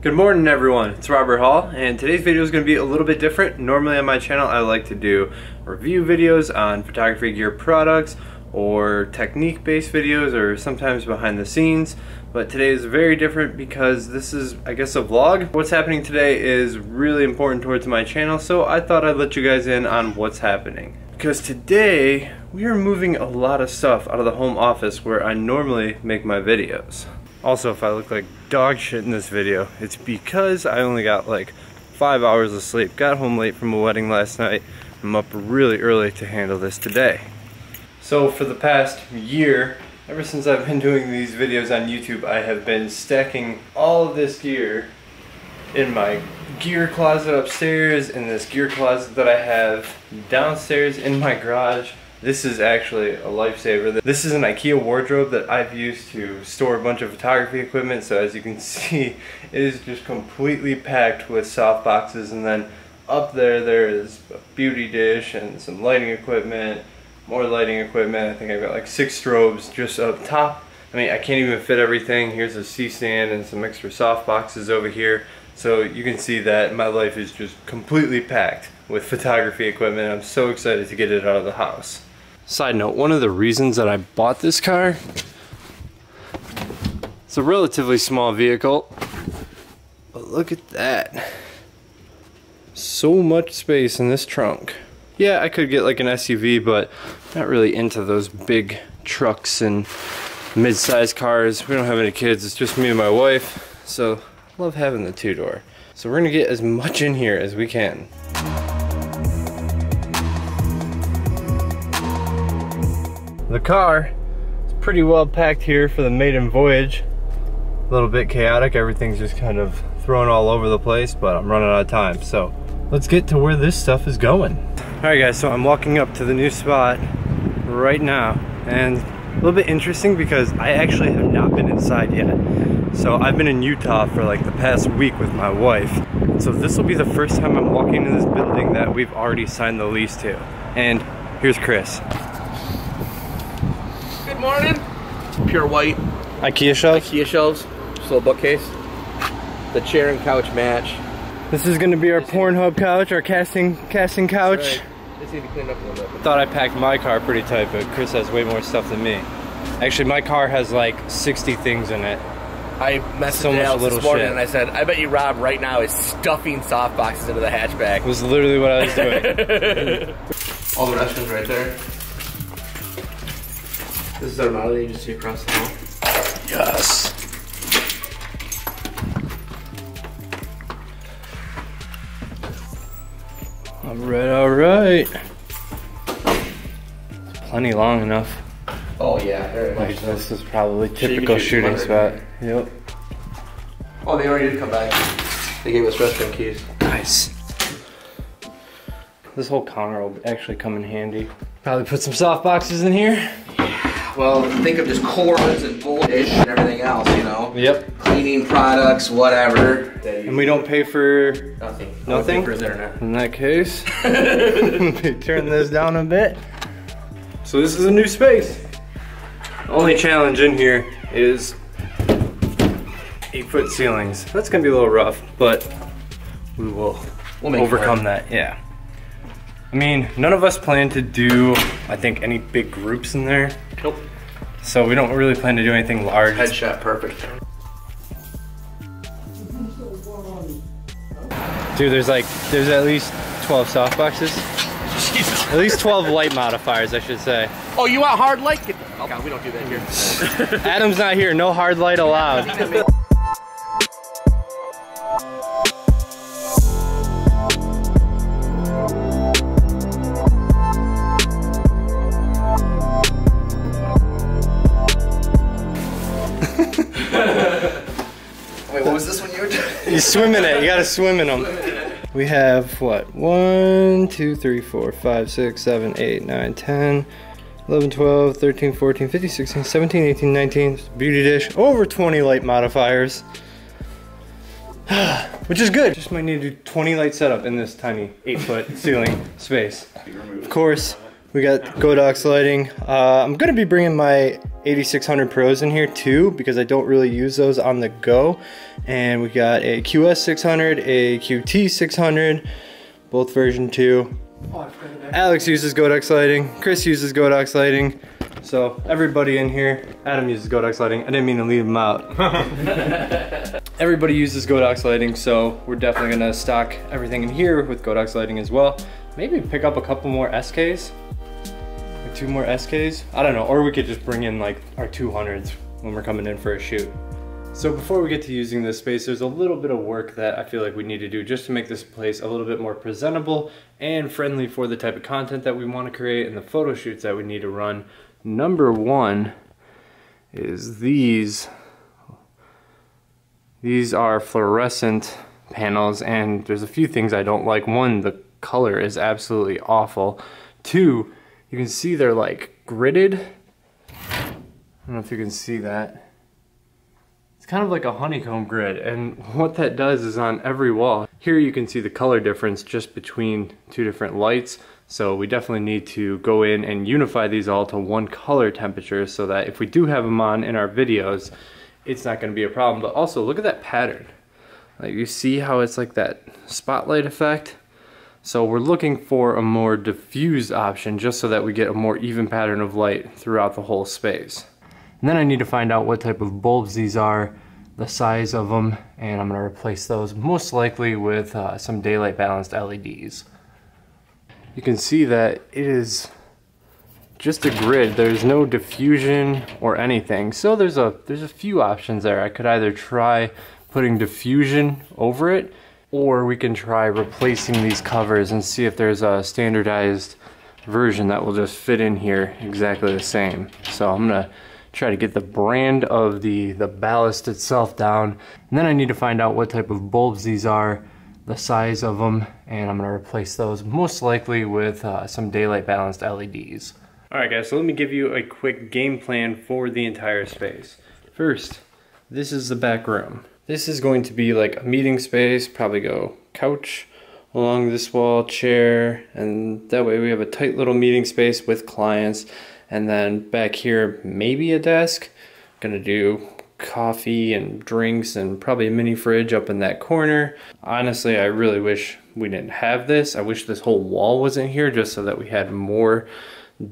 Good morning everyone, it's Robert Hall, and today's video is going to be a little bit different. Normally on my channel I like to do review videos on photography gear products or technique based videos or sometimes behind the scenes, but today is very different because this is, I guess, a vlog. What's happening today is really important towards my channel, so I thought I'd let you guys in on what's happening. Because today we are moving a lot of stuff out of the home office where I normally make my videos. Also, if I look like dog shit in this video, it's because I only got like 5 hours of sleep. Got home late from a wedding last night. I'm up really early to handle this today. So for the past year, ever since I've been doing these videos on YouTube, I have been stacking all of this gear in my gear closet upstairs, in this gear closet that I have downstairs in my garage. This is actually a lifesaver. This is an IKEA wardrobe that I've used to store a bunch of photography equipment. So as you can see, it is just completely packed with soft boxes. And then up there is a beauty dish and some lighting equipment, more lighting equipment. I think I've got like 6 strobes just up top. I mean, I can't even fit everything. Here's a C-stand and some extra soft boxes over here. So you can see that my life is just completely packed with photography equipment. I'm so excited to get it out of the house. Side note, one of the reasons that I bought this car, it's a relatively small vehicle, but look at that. So much space in this trunk. Yeah, I could get like an SUV, but I'm not really into those big trucks and mid-sized cars. We don't have any kids, it's just me and my wife, so I love having the 2-door. So we're gonna get as much in here as we can. The car is pretty well packed here for the maiden voyage. A little bit chaotic, everything's just kind of thrown all over the place, but I'm running out of time. So let's get to where this stuff is going. All right guys, so I'm walking up to the new spot right now, and a little bit interesting because I actually have not been inside yet. So I've been in Utah for like the past week with my wife. So this will be the first time I'm walking in this building that we've already signed the lease to. And here's Chris. Good morning. Pure white. IKEA shelves? IKEA shelves. Just a little bookcase. The chair and couch match. This is gonna be our Pornhub couch, our casting couch. Right. This needs to be cleaned up a little bit. Thought I packed my car pretty tight, but Chris has way more stuff than me. Actually, my car has like 60 things in it. I messaged Alex this morning and I said, I bet you Rob right now is stuffing soft boxes into the hatchback. It was literally what I was doing. All the restrooms right there. This is our model that you just see across the hall. Yes. All right. Plenty long enough. Oh yeah, very much. Like, this is probably typical shooting spot. Yep. Oh, they already did come back. They gave us restroom keys. Nice. This whole counter will actually come in handy. Probably put some soft boxes in here. Yeah. Well, think of just cords and voltage and everything else, you know? Yep. Cleaning products, whatever. And we don't pay for nothing. Nothing? For his internet. In that case, turn this down a bit. So this is a new space. The only challenge in here is 8-foot ceilings. That's gonna be a little rough, but we will overcome that. Yeah. I mean, none of us plan to do, I think, any big groups in there. Nope. So we don't really plan to do anything large. Headshot perfect. Dude, there's at least 12 soft boxes. Jesus. At least 12 light modifiers, I should say. Oh, you want hard light? Oh God, we don't do that here. Adam's not here, no hard light allowed. Wait, what was this one you were doing? You swim in it, you gotta swim in them. We have what? 1, 2, 3, 4, 5, 6, 7, 8, 9, 10, 11, 12, 13, 14, 15, 16, 17, 18, 19, beauty dish, over 20 light modifiers. Which is good. Just might need to do 20 light setup in this tiny 8-foot ceiling space. Of course, we got Godox lighting. I'm gonna be bringing my 8600 Pros in here too, because I don't really use those on the go. And we got a QS600, a QT600, both version 2. Alex uses Godox lighting, Chris uses Godox lighting. So everybody in here, Adam uses Godox lighting. I didn't mean to leave him out. Everybody uses Godox lighting, so we're definitely gonna stock everything in here with Godox lighting as well. Maybe pick up a couple more SKs, like 2 more SKs. I don't know, or we could just bring in like our 200s when we're coming in for a shoot. So before we get to using this space, there's a little bit of work that I feel like we need to do just to make this place a little bit more presentable and friendly for the type of content that we want to create and the photo shoots that we need to run. Number one is these. These are fluorescent panels, and there's a few things I don't like. One, the color is absolutely awful. 2, you can see they're like gridded. I don't know if you can see that. It's kind of like a honeycomb grid, and what that does is on every wall. Here you can see the color difference just between 2 different lights. So we definitely need to go in and unify these all to one color temperature so that if we do have them on in our videos, it's not going to be a problem. But also look at that pattern. Like, you see how it's like that spotlight effect? So we're looking for a more diffused option just so that we get a more even pattern of light throughout the whole space. And then I need to find out what type of bulbs these are, the size of them, and I'm going to replace those most likely with some daylight balanced LEDs. You can see that it is just a grid. There's no diffusion or anything. So there's a few options there. I could either try putting diffusion over it, or we can try replacing these covers and see if there's a standardized version that will just fit in here exactly the same. So I'm gonna try to get the brand of the ballast itself down, and then I need to find out what type of bulbs these are, the size of them, and I'm going to replace those most likely with some daylight balanced LEDs. Alright guys, so let me give you a quick game plan for the entire space. First, this is the back room. This is going to be like a meeting space, probably go couch along this wall, chair, and that way we have a tight little meeting space with clients. And then back here, maybe a desk. Gonna do coffee and drinks and probably a mini fridge up in that corner. Honestly, I really wish we didn't have this. I wish this whole wall wasn't here just so that we had more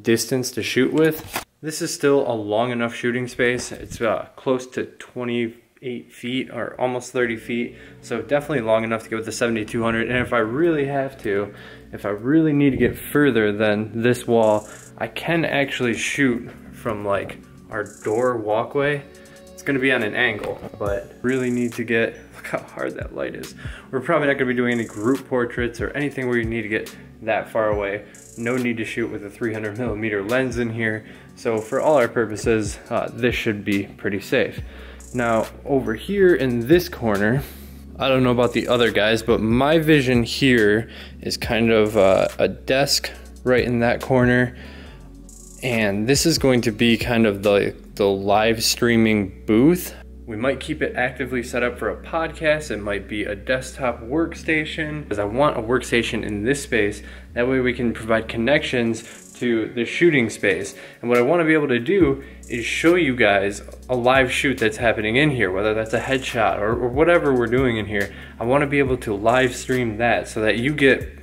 distance to shoot with. This is still a long enough shooting space. It's close to 28 feet or almost 30 feet. So definitely long enough to go with the 7200. And if I really have to, if I really need to get further than this wall, I can actually shoot from like our door walkway. It's gonna be on an angle, but really need to get, look how hard that light is. We're probably not gonna be doing any group portraits or anything where you need to get that far away. No need to shoot with a 300mm lens in here. So for all our purposes, this should be pretty safe. Now over here in this corner, I don't know about the other guys, but my vision here is kind of a desk right in that corner. And this is going to be kind of the live streaming booth. We might keep it actively set up for a podcast. It might be a desktop workstation, because I want a workstation in this space. That way we can provide connections to the shooting space. And what I want to be able to do is show you guys a live shoot that's happening in here, whether that's a headshot or whatever we're doing in here. I want to be able to live stream that so that you get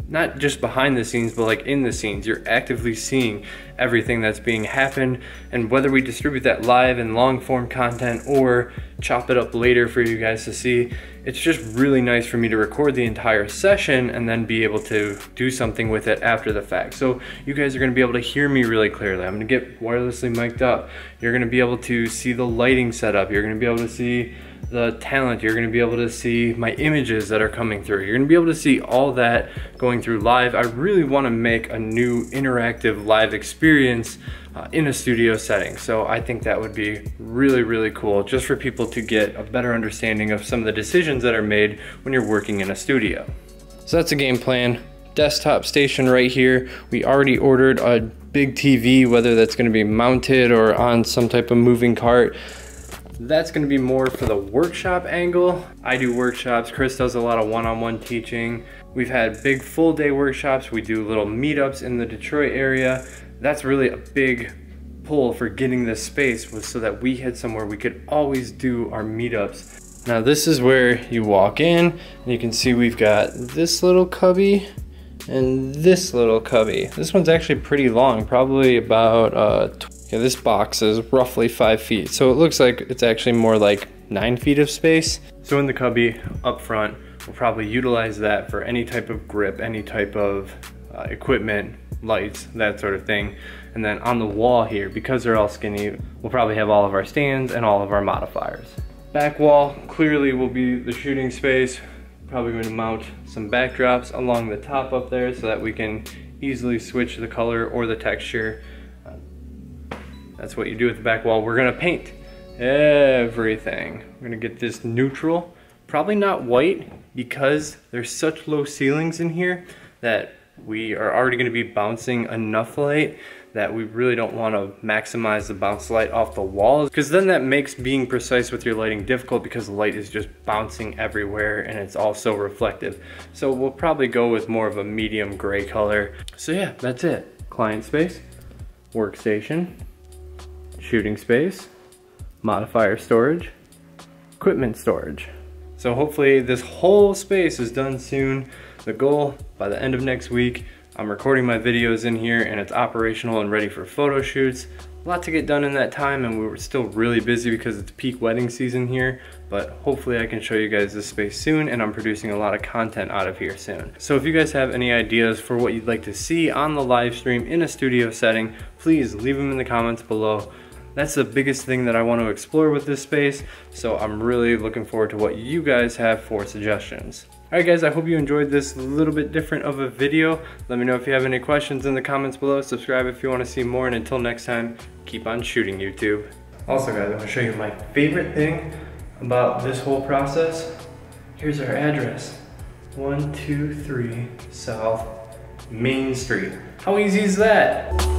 not just behind the scenes, but like in the scenes. You're actively seeing everything that's being happened, and whether we distribute that live in long form content or chop it up later for you guys to see, it's just really nice for me to record the entire session and then be able to do something with it after the fact. So you guys are going to be able to hear me really clearly. I'm going to get wirelessly mic'd up. You're going to be able to see the lighting setup. You're going to be able to see the talent. You're going to be able to see my images that are coming through. You're going to be able to see all that going through live. I really want to make a new interactive live experience in a studio setting. So I think that would be really, really cool just for people to get a better understanding of some of the decisions that are made when you're working in a studio. So that's a game plan. Desktop station right here. We already ordered a big TV, whether that's going to be mounted or on some type of moving cart. That's going to be more for the workshop angle. I do workshops. Chris does a lot of one-on-one teaching. We've had big full day workshops. We do little meetups in the Detroit area. That's really a big pull for getting this space was so that we had somewhere we could always do our meetups. Now this is where you walk in and you can see we've got this little cubby and this little cubby. This one's actually pretty long, probably about, this box is roughly 5 feet. So it looks like it's actually more like 9 feet of space. So in the cubby up front, we'll probably utilize that for any type of grip, any type of equipment, lights, that sort of thing. And then on the wall here, because they're all skinny, we'll probably have all of our stands and all of our modifiers. Back wall clearly will be the shooting space. Probably going to mount some backdrops along the top up there so that we can easily switch the color or the texture. That's what you do with the back wall. We're gonna paint everything. We're gonna get this neutral, probably not white, because there's such low ceilings in here that we are already gonna be bouncing enough light that we really don't want to maximize the bounce light off the walls, because then that makes being precise with your lighting difficult because the light is just bouncing everywhere and it's also reflective. So we'll probably go with more of a medium gray color. So yeah, that's it. Client space, workstation, shooting space, modifier storage, equipment storage. So hopefully this whole space is done soon. The goal by the end of next week, I'm recording my videos in here and it's operational and ready for photo shoots. A lot to get done in that time, and we were still really busy because it's peak wedding season here, but hopefully I can show you guys this space soon, and I'm producing a lot of content out of here soon. So if you guys have any ideas for what you'd like to see on the live stream in a studio setting, please leave them in the comments below. That's the biggest thing that I want to explore with this space, so I'm really looking forward to what you guys have for suggestions. Alright guys, I hope you enjoyed this little bit different of a video. Let me know if you have any questions in the comments below. Subscribe if you want to see more, and until next time, keep on shooting, YouTube. Also guys, I want to show you my favorite thing about this whole process. Here's our address. 123 South Main Street. How easy is that?